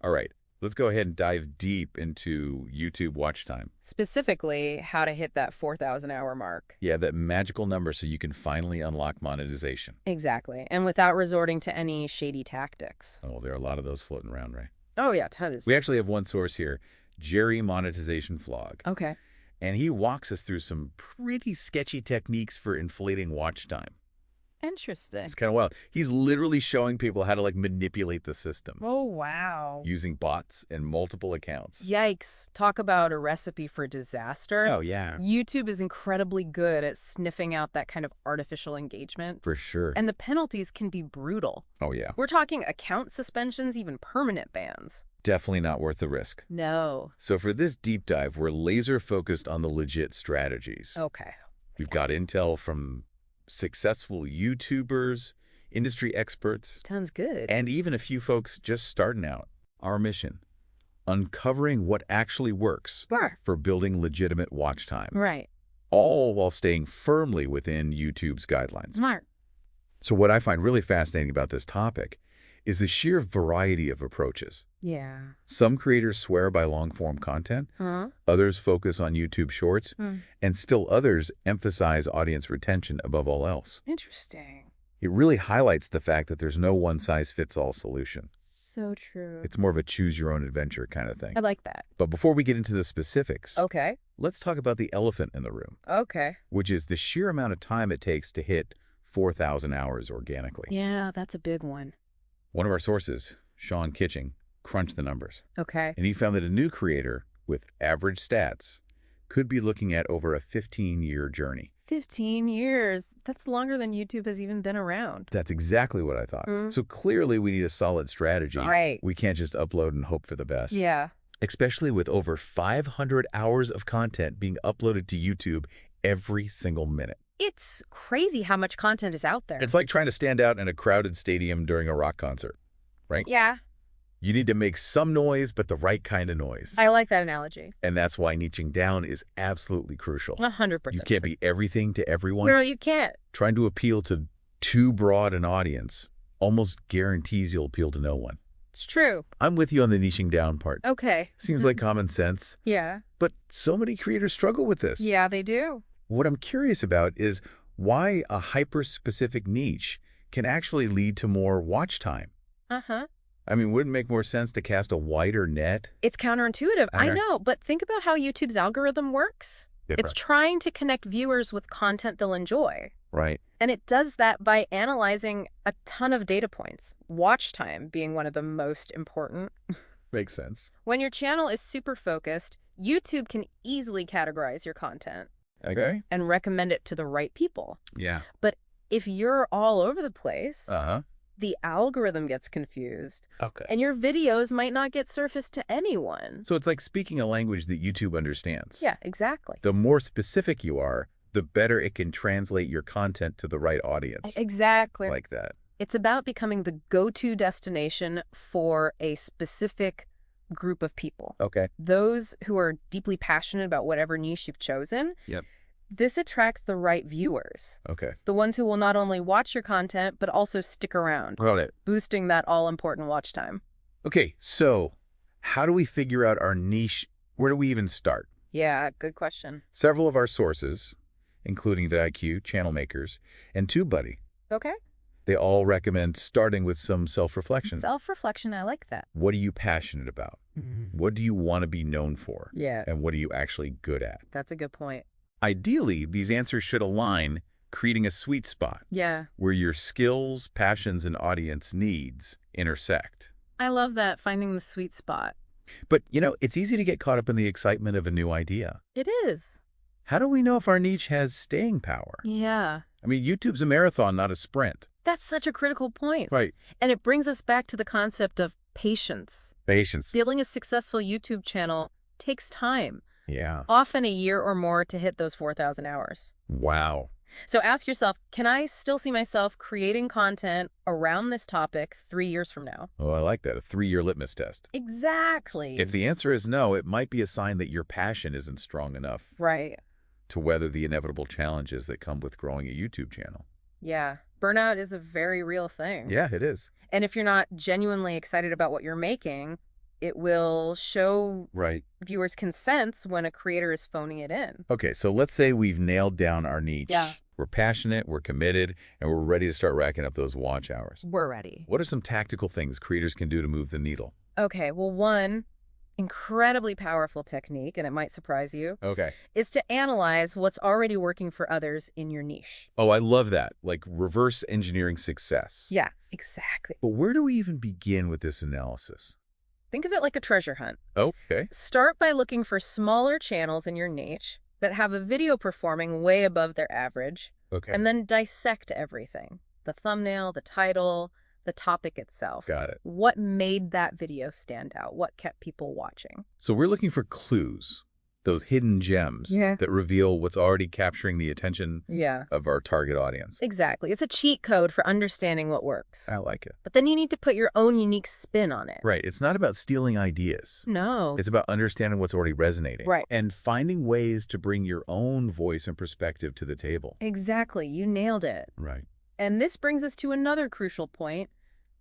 All right, let's go ahead and dive deep into YouTube watch time. Specifically, how to hit that 4,000-hour mark. Yeah, that magical number so you can finally unlock monetization. Exactly. And without resorting to any shady tactics. Oh, there are a lot of those floating around, right? Oh, yeah, tons. We actually have one source here, Jerry Monetization Vlog. Okay. And he walks us through some pretty sketchy techniques for inflating watch time. Interesting. It's kind of wild. He's literally showing people how to manipulate the system Oh, wow. using bots and multiple accounts. Yikes. Talk about a recipe for disaster. Oh, yeah. YouTube is incredibly good at sniffing out that kind of artificial engagement. For sure. And the penalties can be brutal. Oh, yeah. We're talking account suspensions, even permanent bans. Definitely not worth the risk. No. So for this deep dive, we're laser focused on the legit strategies. Okay. We've got intel from successful YouTubers, industry experts, Sounds good. and even a few folks just starting out. Our mission, uncovering what actually works for building legitimate watch time, Right. all while staying firmly within YouTube's guidelines. Smart. So what I find really fascinating about this topic is the sheer variety of approaches. Yeah. Some creators swear by long-form content, Huh? others focus on YouTube Shorts, Hmm. and still others emphasize audience retention above all else. Interesting. It really highlights the fact that there's no one-size-fits-all solution. So true. It's more of a choose-your-own-adventure kind of thing. I like that. But before we get into the specifics, Okay. let's talk about the elephant in the room, Okay. which is the sheer amount of time it takes to hit 4,000 hours organically. Yeah, that's a big one. One of our sources, Sean Kitching, crunched the numbers, Okay. and he found that a new creator with average stats could be looking at over a 15-year journey. 15 years. That's longer than YouTube has even been around. That's exactly what I thought. So clearly we need a solid strategy. Right. We can't just upload and hope for the best. Yeah. Especially with over 500 hours of content being uploaded to YouTube every single minute. It's crazy how much content is out there. It's like trying to stand out in a crowded stadium during a rock concert, right? Yeah. You need to make some noise, but the right kind of noise. I like that analogy. And that's why niching down is absolutely crucial. 100%. You can't be everything to everyone. No, you can't. Trying to appeal to too broad an audience almost guarantees you'll appeal to no one. It's true. I'm with you on the niching down part. Okay. Seems like common sense, Yeah. but so many creators struggle with this. Yeah, they do. What I'm curious about is why a hyper-specific niche can actually lead to more watch time. Uh-huh. I mean, wouldn't it make more sense to cast a wider net? It's counterintuitive. I Okay. know, but think about how YouTube's algorithm works. It's trying to connect viewers with content they'll enjoy. Right. And it does that by analyzing a ton of data points, watch time being one of the most important. Makes sense. When your channel is super focused, YouTube can easily categorize your content Okay. and recommend it to the right people. Yeah. But if you're all over the place, Uh-huh. the algorithm gets confused, Okay. and your videos might not get surfaced to anyone. So it's like speaking a language that YouTube understands. Yeah, exactly. The more specific you are, the better it can translate your content to the right audience. Exactly. Like that. It's about becoming the go-to destination for a specific group of people. Okay. Those who are deeply passionate about whatever niche you've chosen. Yep. This attracts the right viewers. Okay. The ones who will not only watch your content, but also stick around, Got it. boosting that all-important watch time. Okay, so how do we figure out our niche? Where do we even start? Yeah, good question. Several of our sources, including VidIQ, Channel Makers, and TubeBuddy, Okay. they all recommend starting with some self-reflection. Self-reflection, I like that. What are you passionate about? What do you want to be known for? Yeah, And what are you actually good at? that's a good point. Ideally, these answers should align, creating a sweet spot Yeah, where your skills, passions, and audience needs intersect. I love that, finding the sweet spot. But, it's easy to get caught up in the excitement of a new idea. It is. How do we know if our niche has staying power? Yeah, I mean, YouTube's a marathon, not a sprint. that's such a critical point. Right. And it brings us back to the concept of patience. Patience. Building a successful YouTube channel takes time, Yeah. often a year or more to hit those 4,000 hours. Wow. So ask yourself, can I still see myself creating content around this topic 3 years from now? Oh, I like that. A 3-year litmus test. Exactly. If the answer is no, it might be a sign that your passion isn't strong enough Right. to weather the inevitable challenges that come with growing a YouTube channel. Yeah. Burnout is a very real thing. Yeah, it is. And if you're not genuinely excited about what you're making, It will show Right. viewers' consents when a creator is phoning it in. Okay, so let's say we've nailed down our niche. Yeah. We're passionate, we're committed, and we're ready to start racking up those watch hours. We're ready. What are some tactical things creators can do to move the needle? Okay, well, one incredibly powerful technique, and it might surprise you, Okay. is to analyze what's already working for others in your niche. Oh, I love that. Like reverse engineering success. Yeah, exactly. But where do we even begin with this analysis? Think of it like a treasure hunt. Okay. Start by looking for smaller channels in your niche that have a video performing way above their average, Okay. and then dissect everything. The thumbnail, the title, the topic itself. Got it. What made that video stand out? What kept people watching? So we're looking for clues, those hidden gems that reveal what's already capturing the attention Yeah. of our target audience. Exactly. It's a cheat code for understanding what works. I like it. But then you need to put your own unique spin on it. Right. It's not about stealing ideas. No. It's about understanding what's already resonating. Right. And finding ways to bring your own voice and perspective to the table. Exactly. You nailed it. Right. And this brings us to another crucial point.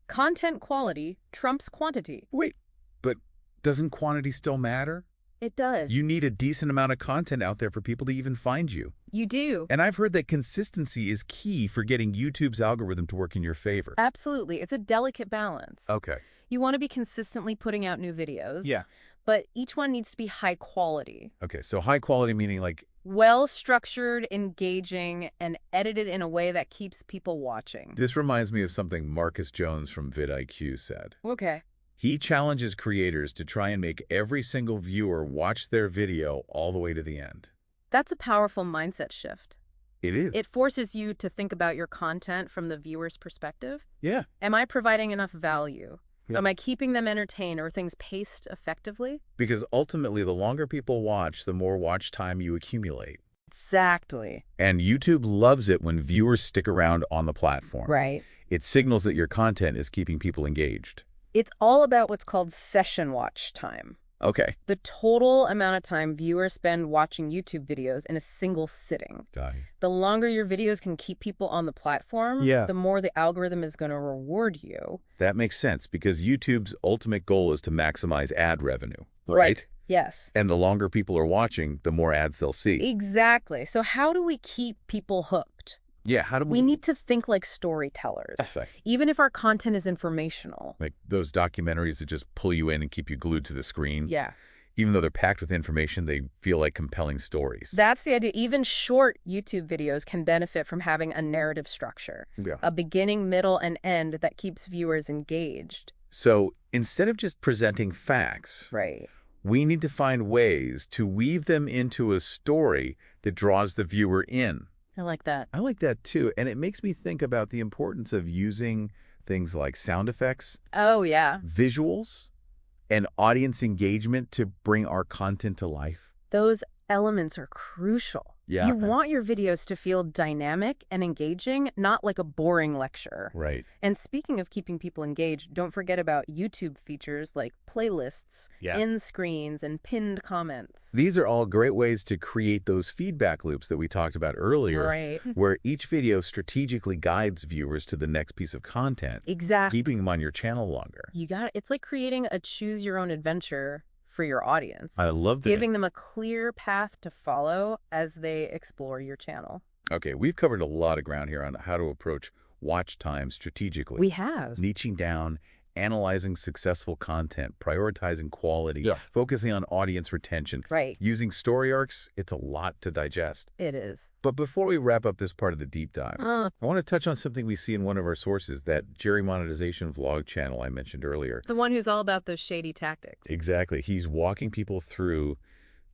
Content quality trumps quantity. Wait, but doesn't quantity still matter? It does. You need a decent amount of content out there for people to even find you. You do. And I've heard that consistency is key for getting YouTube's algorithm to work in your favor. Absolutely. It's a delicate balance. Okay. You want to be consistently putting out new videos. Yeah. But each one needs to be high quality. Okay, so high quality meaning like... Well-structured, engaging, and edited in a way that keeps people watching. This reminds me of something Marcus Jones from vidIQ said. Okay. He challenges creators to try and make every single viewer watch their video all the way to the end. That's a powerful mindset shift. It is. It forces you to think about your content from the viewer's perspective. Yeah. Am I providing enough value? Yeah. Am I keeping them entertained? Or things paced effectively? Because ultimately, the longer people watch, the more watch time you accumulate. Exactly. And YouTube loves it when viewers stick around on the platform. Right. It signals that your content is keeping people engaged. It's all about what's called session watch time. Okay. The total amount of time viewers spend watching YouTube videos in a single sitting. Got it. The longer your videos can keep people on the platform, Yeah. the more the algorithm is going to reward you. That makes sense because YouTube's ultimate goal is to maximize ad revenue, Right. Yes. And the longer people are watching, the more ads they'll see. Exactly. So how do we keep people hooked? Yeah, how do We need to think like storytellers, That's right. even if our content is informational. Like those documentaries that just pull you in and keep you glued to the screen. Yeah. Even though they're packed with information, they feel like compelling stories. That's the idea. Even short YouTube videos can benefit from having a narrative structure, Yeah. a beginning, middle, and end that keeps viewers engaged. So instead of just presenting facts, Right. we need to find ways to weave them into a story that draws the viewer in. I like that. I like that too. And it makes me think about the importance of using things like sound effects, Oh, yeah. visuals, and audience engagement to bring our content to life. Those elements are crucial. Yeah. You want your videos to feel dynamic and engaging, not like a boring lecture. Right. And speaking of keeping people engaged, don't forget about YouTube features like playlists, Yeah. end screens, and pinned comments. These are all great ways to create those feedback loops that we talked about earlier, Right. where each video strategically guides viewers to the next piece of content, Exactly. keeping them on your channel longer. You got it. It's like creating a choose your own adventure for your audience, I love that. giving them a clear path to follow as they explore your channel. Okay, we've covered a lot of ground here on how to approach watch time strategically. We have. Niching down, analyzing successful content, prioritizing quality, focusing on audience retention. Right. Using story arcs, it's a lot to digest. It is. But before we wrap up this part of the deep dive, I want to touch on something we see in one of our sources, that Jerry Monetization vlog channel I mentioned earlier. The one who's all about those shady tactics. Exactly. He's walking people through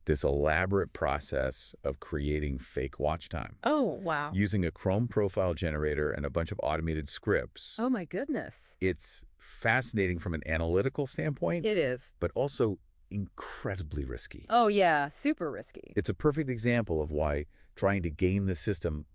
this elaborate process of creating fake watch time. Oh, wow. Using a Chrome profile generator and a bunch of automated scripts. Oh, my goodness. It's fascinating from an analytical standpoint, It is. but also incredibly risky. Oh, yeah. Super risky. It's a perfect example of why trying to game the system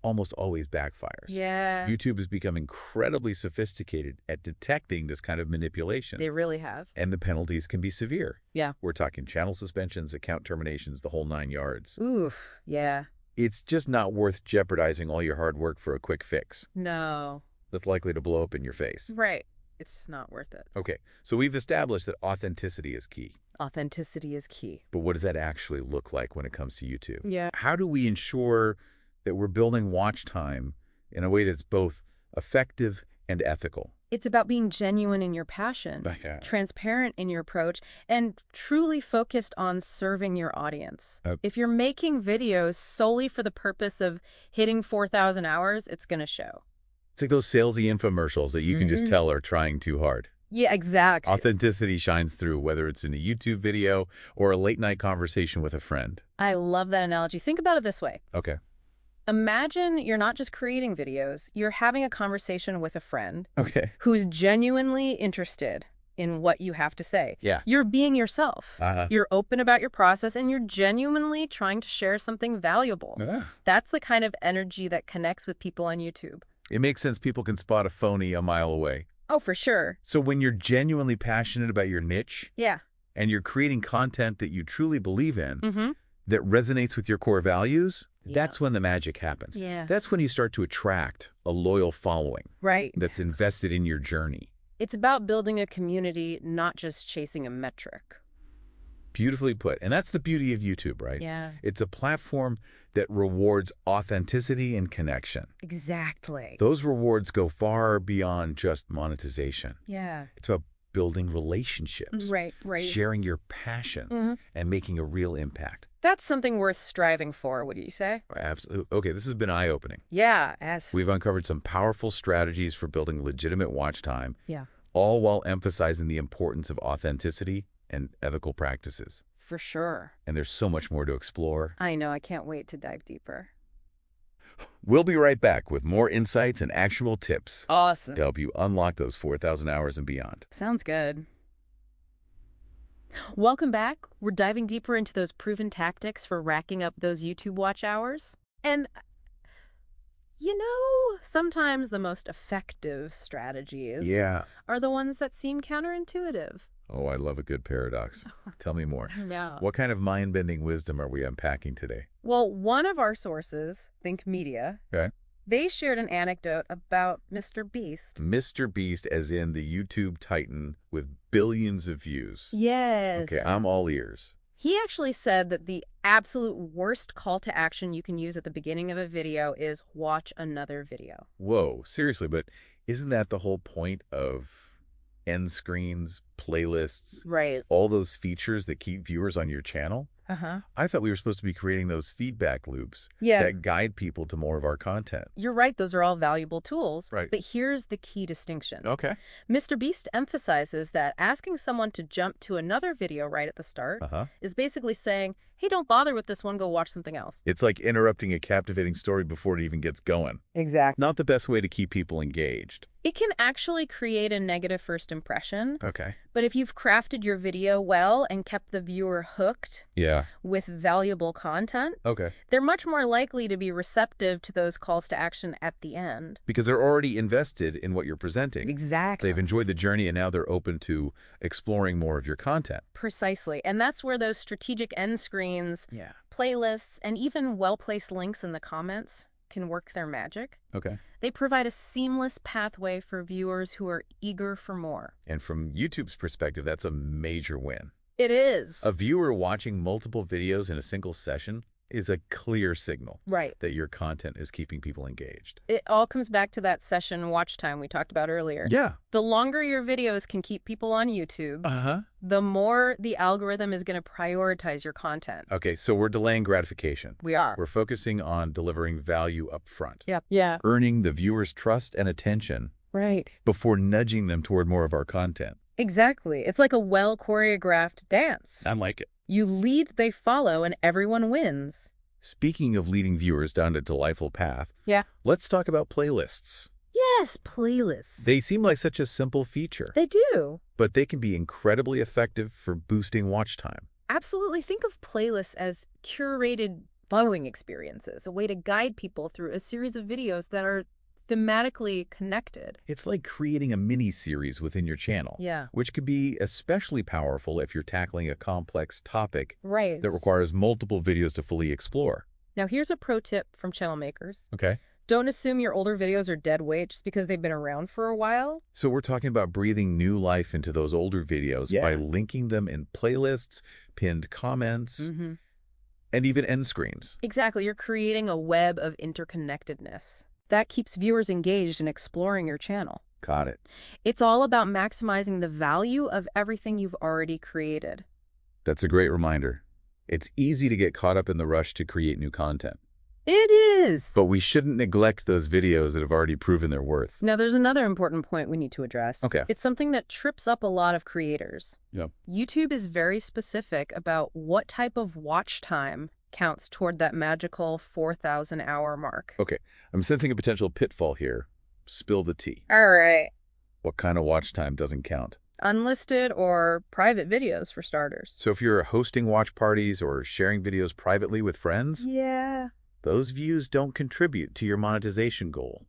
almost always backfires. Yeah. YouTube has become incredibly sophisticated at detecting this kind of manipulation. They really have. And the penalties can be severe. Yeah. We're talking channel suspensions, account terminations, the whole 9 yards. Oof. Yeah. It's just not worth jeopardizing all your hard work for a quick fix No. that's likely to blow up in your face. Right. It's not worth it. Okay, so we've established that authenticity is key. Authenticity is key. But what does that actually look like when it comes to YouTube? Yeah. How do we ensure that we're building watch time in a way that's both effective and ethical? It's about being genuine in your passion, Yeah. transparent in your approach, and truly focused on serving your audience. If you're making videos solely for the purpose of hitting 4,000 hours, it's going to show. It's like those salesy infomercials that you can just tell are trying too hard. Yeah, exactly. Authenticity shines through, whether it's in a YouTube video or a late-night conversation with a friend. I love that analogy. Think about it this way. Okay. Imagine you're not just creating videos, you're having a conversation with a friend Okay. who's genuinely interested in what you have to say. Yeah. You're being yourself. You're open about your process, and you're genuinely trying to share something valuable. That's the kind of energy that connects with people on YouTube. It makes sense people can spot a phony a mile away. Oh, for sure. So when you're genuinely passionate about your niche, Yeah. and you're creating content that you truly believe in, that resonates with your core values, that's when the magic happens. Yeah. That's when you start to attract a loyal following. Right. That's invested in your journey. It's about building a community, not just chasing a metric. Beautifully put. And that's the beauty of YouTube, right? Yeah. It's a platform that rewards authenticity and connection. Exactly. Those rewards go far beyond just monetization. Yeah. It's about building relationships, Right. sharing your passion, and making a real impact. That's something worth striving for, would you say? Absolutely. Okay, this has been eye-opening. Yeah, We've uncovered some powerful strategies for building legitimate watch time, Yeah. all while emphasizing the importance of authenticity and ethical practices. For sure. And there's so much more to explore. I know. I can't wait to dive deeper. We'll be right back with more insights and actionable tips Awesome. to help you unlock those 4,000 hours and beyond. Sounds good. Welcome back. We're diving deeper into those proven tactics for racking up those YouTube watch hours. And, sometimes the most effective strategies are the ones that seem counterintuitive. Oh, I love a good paradox. Tell me more. Yeah. What kind of mind-bending wisdom are we unpacking today? Well, one of our sources, Think Media, they shared an anecdote about Mr. Beast. Mr. Beast as in the YouTube titan with billions of views. Yes. Okay, I'm all ears. He actually said that the absolute worst call to action you can use at the beginning of a video is watch another video. Whoa, seriously, but isn't that the whole point of end screens, playlists, Right. all those features that keep viewers on your channel? I thought we were supposed to be creating those feedback loops that guide people to more of our content. You're right. Those are all valuable tools. Right. But here's the key distinction. Okay. Mr. Beast emphasizes that asking someone to jump to another video right at the start is basically saying, hey, don't bother with this one, go watch something else. It's like interrupting a captivating story before it even gets going. Exactly. Not the best way to keep people engaged. It can actually create a negative first impression. Okay. But if you've crafted your video well and kept the viewer hooked with valuable content, they're much more likely to be receptive to those calls to action at the end. Because they're already invested in what you're presenting. Exactly. They've enjoyed the journey and now they're open to exploring more of your content. Precisely. And that's where those strategic end screens, playlists, and even well-placed links in the comments can work their magic. Okay. They provide a seamless pathway for viewers who are eager for more. And from YouTube's perspective, that's a major win. It is. A viewer watching multiple videos in a single session is a clear signal that your content is keeping people engaged. It all comes back to that session watch time we talked about earlier. Yeah. The longer your videos can keep people on YouTube, the more the algorithm is going to prioritize your content. Okay, so we're delaying gratification. We are. We're focusing on delivering value up front. Yeah. Earning the viewer's trust and attention before nudging them toward more of our content. Exactly. It's like a well-choreographed dance. I like it. You lead, they follow, and everyone wins. Speaking of leading viewers down a delightful path, let's talk about playlists. Yes, playlists. They seem like such a simple feature. They do. But they can be incredibly effective for boosting watch time. Absolutely. Think of playlists as curated viewing experiences, a way to guide people through a series of videos that are thematically connected. It's like creating a mini-series within your channel, which could be especially powerful if you're tackling a complex topic that requires multiple videos to fully explore. Now, here's a pro tip from channel makers. Okay. Don't assume your older videos are dead weight just because they've been around for a while. So we're talking about breathing new life into those older videos by linking them in playlists, pinned comments, and even end screens. Exactly. You're creating a web of interconnectedness. That keeps viewers engaged in exploring your channel. Got it. It's all about maximizing the value of everything you've already created. That's a great reminder. It's easy to get caught up in the rush to create new content. It is. But we shouldn't neglect those videos that have already proven their worth. Now, there's another important point we need to address. Okay. It's something that trips up a lot of creators. Yep. YouTube is very specific about what type of watch time counts toward that magical 4,000 hour mark. Okay. I'm sensing a potential pitfall here. Spill the tea. All right. What kind of watch time doesn't count? Unlisted or private videos, for starters. So if you're hosting watch parties or sharing videos privately with friends, Yeah. those views don't contribute to your monetization goal.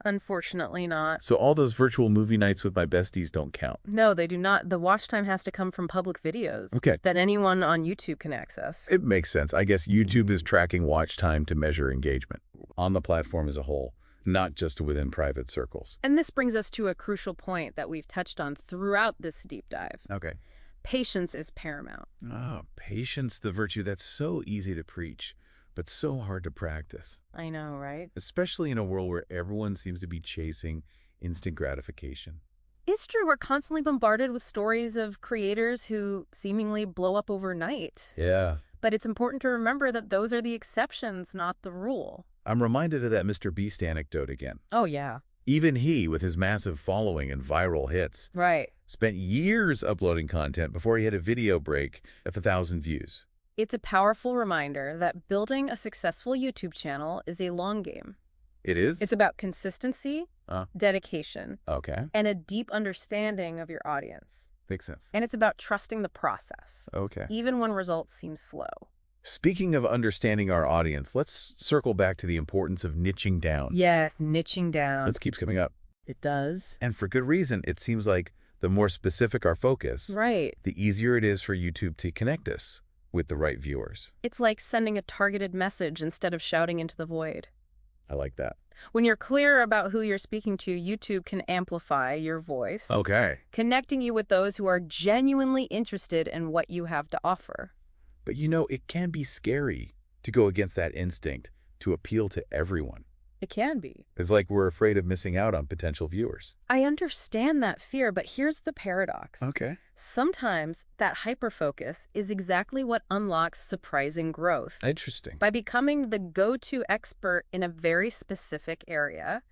Unfortunately not. So all those virtual movie nights with my besties don't count. No, they do not. The watch time has to come from public videos Okay. that anyone on YouTube can access. It makes sense. I guess YouTube is tracking watch time to measure engagement on the platform as a whole, not just within private circles. And this brings us to a crucial point that we've touched on throughout this deep dive. Okay. Patience is paramount. Oh, patience, the virtue that's so easy to preach, but so hard to practice. I know, right? Especially in a world where everyone seems to be chasing instant gratification. It's true. We're constantly bombarded with stories of creators who seemingly blow up overnight. Yeah. But it's important to remember that those are the exceptions, not the rule. I'm reminded of that Mr. Beast anecdote again. Oh, yeah. Even he, with his massive following and viral hits, Right. spent years uploading content before he had a video break of 1,000 views. It's a powerful reminder that building a successful YouTube channel is a long game. It is? It's about consistency, dedication, Okay. and a deep understanding of your audience. Makes sense. And it's about trusting the process, Okay. even when results seem slow. Speaking of understanding our audience, let's circle back to the importance of niching down. Yeah, niching down. This keeps coming up. It does. And for good reason. It seems like the more specific our focus, Right. the easier it is for YouTube to connect us with the right viewers. It's like sending a targeted message instead of shouting into the void. I like that. When you're clear about who you're speaking to, YouTube can amplify your voice, Okay. connecting you with those who are genuinely interested in what you have to offer. But you know, it can be scary to go against that instinct to appeal to everyone. It can be. It's like we're afraid of missing out on potential viewers. I understand that fear, but here's the paradox. Okay. Sometimes that hyperfocus is exactly what unlocks surprising growth. Interesting. By becoming the go-to expert in a very specific area,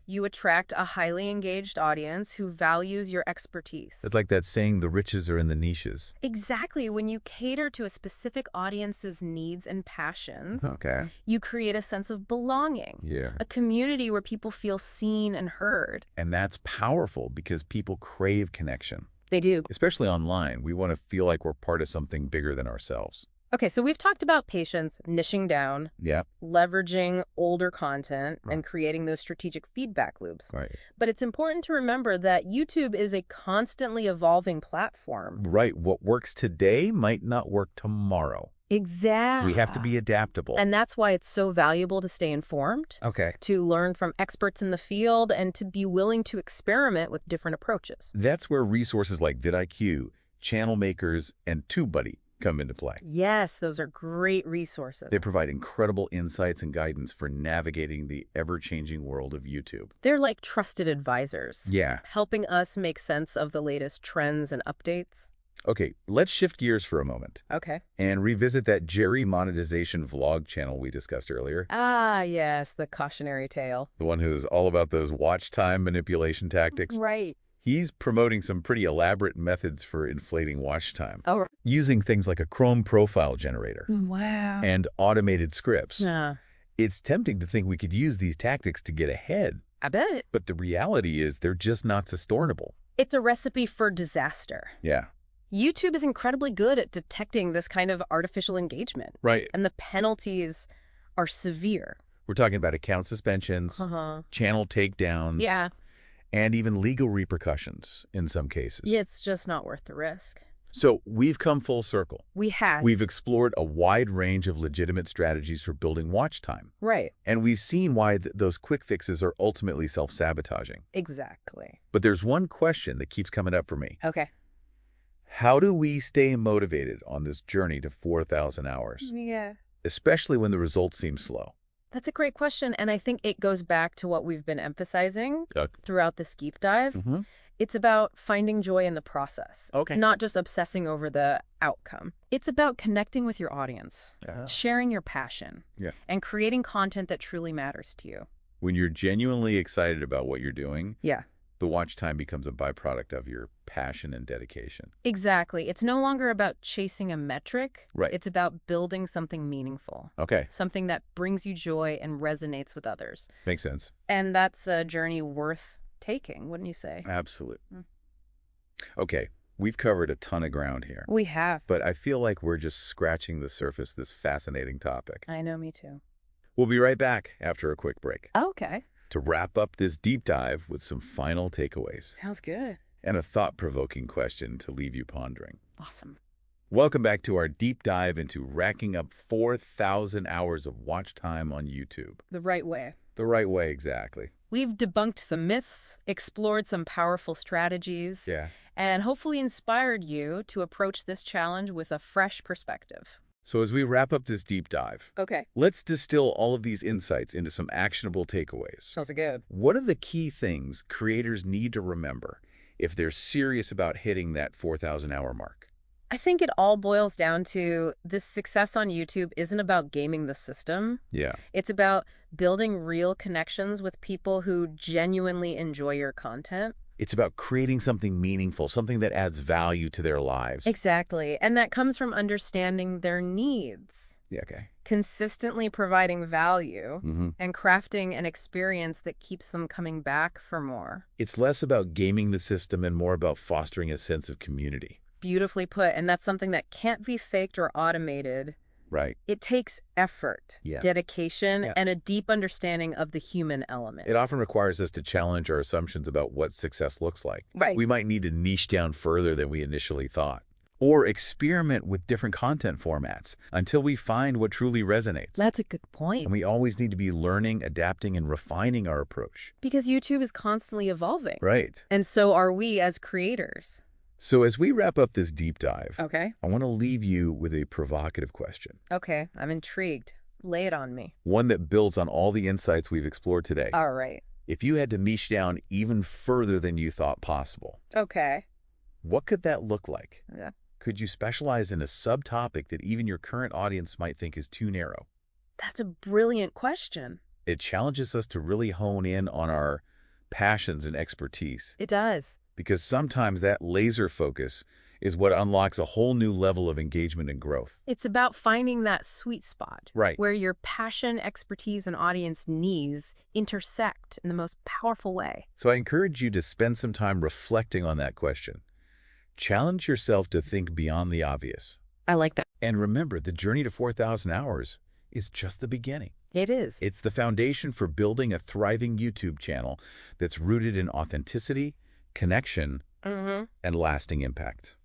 you attract a highly engaged audience who values your expertise. It's like that saying, the riches are in the niches. Exactly. When you cater to a specific audience's needs and passions, Okay. you create a sense of belonging. Yeah. A community where people feel seen and heard. And that's powerful because people crave connection. They do. Especially online. We want to feel like we're part of something bigger than ourselves. Okay, so we've talked about patience, niching down, Yeah. leveraging older content, and creating those strategic feedback loops. Right. But it's important to remember that YouTube is a constantly evolving platform. Right. What works today might not work tomorrow. Exactly. We have to be adaptable. And that's why it's so valuable to stay informed, Okay. to learn from experts in the field, and to be willing to experiment with different approaches. That's where resources like vidIQ, Channel Makers, and TubeBuddy come into play. Yes, those are great resources. They provide incredible insights and guidance for navigating the ever-changing world of YouTube. They're like trusted advisors. Yeah. Helping us make sense of the latest trends and updates. Okay, let's shift gears for a moment Okay. and revisit that Jerry monetization vlog channel we discussed earlier. Ah, yes, the cautionary tale. The one who's all about those watch time manipulation tactics. Right. He's promoting some pretty elaborate methods for inflating watch time, Oh, using things like a Chrome profile generator wow. and automated scripts. Yeah, It's tempting to think we could use these tactics to get ahead, I bet. but the reality is they're just not sustainable. It's a recipe for disaster. Yeah. YouTube is incredibly good at detecting this kind of artificial engagement, Right. and the penalties are severe. We're talking about account suspensions, channel takedowns, Yeah. and even legal repercussions in some cases. It's just not worth the risk. So we've come full circle. We have. We've explored a wide range of legitimate strategies for building watch time. Right. And we've seen why those quick fixes are ultimately self-sabotaging. Exactly. But there's one question that keeps coming up for me. Okay. How do we stay motivated on this journey to 4,000 hours? Yeah. Especially when the results seem slow. That's a great question, and I think it goes back to what we've been emphasizing throughout this deep dive. It's about finding joy in the process, not just obsessing over the outcome. It's about connecting with your audience, sharing your passion, and creating content that truly matters to you. When you're genuinely excited about what you're doing, Yeah. the watch time becomes a byproduct of your passion and dedication. Exactly. It's no longer about chasing a metric. Right. It's about building something meaningful. Something that brings you joy and resonates with others. Makes sense. And that's a journey worth taking, wouldn't you say? Absolutely. Okay, we've covered a ton of ground here. We have. But I feel like we're just scratching the surface of this fascinating topic. I know, me too. We'll be right back after a quick break. Okay. To wrap up this deep dive with some final takeaways. Sounds good. And a thought-provoking question to leave you pondering. Awesome. Welcome back to our deep dive into racking up 4,000 hours of watch time on YouTube. The right way. The right way, exactly. We've debunked some myths, explored some powerful strategies, and hopefully inspired you to approach this challenge with a fresh perspective. So as we wrap up this deep dive, let's distill all of these insights into some actionable takeaways. Sounds good. What are the key things creators need to remember if they're serious about hitting that 4,000-hour mark? I think it all boils down to this success on YouTube isn't about gaming the system. It's about building real connections with people who genuinely enjoy your content. It's about creating something meaningful, something that adds value to their lives. Exactly. And that comes from understanding their needs. Consistently providing value and crafting an experience that keeps them coming back for more. It's less about gaming the system and more about fostering a sense of community. Beautifully put. And that's something that can't be faked or automated. Right. It takes effort, dedication, and a deep understanding of the human element. It often requires us to challenge our assumptions about what success looks like. Right. We might need to niche down further than we initially thought. Or experiment with different content formats until we find what truly resonates. That's a good point. And we always need to be learning, adapting, and refining our approach. Because YouTube is constantly evolving. Right. And so are we as creators. So as we wrap up this deep dive, I want to leave you with a provocative question. Okay, I'm intrigued. Lay it on me. One that builds on all the insights we've explored today. All right. If you had to niche down even further than you thought possible, what could that look like? Could you specialize in a subtopic that even your current audience might think is too narrow? That's a brilliant question. It challenges us to really hone in on our passions and expertise. It does. Because sometimes that laser focus is what unlocks a whole new level of engagement and growth. It's about finding that sweet spot. Right. Where your passion, expertise, and audience needs intersect in the most powerful way. So I encourage you to spend some time reflecting on that question. Challenge yourself to think beyond the obvious. I like that. And remember, the journey to 4,000 hours is just the beginning. It is. It's the foundation for building a thriving YouTube channel that's rooted in authenticity, connection, and lasting impact.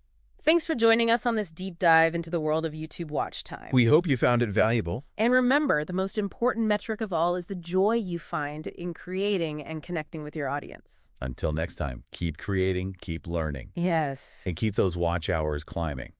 Thanks for joining us on this deep dive into the world of YouTube watch time. We hope you found it valuable. And remember, the most important metric of all is the joy you find in creating and connecting with your audience. Until next time, keep creating, keep learning. Yes. And keep those watch hours climbing.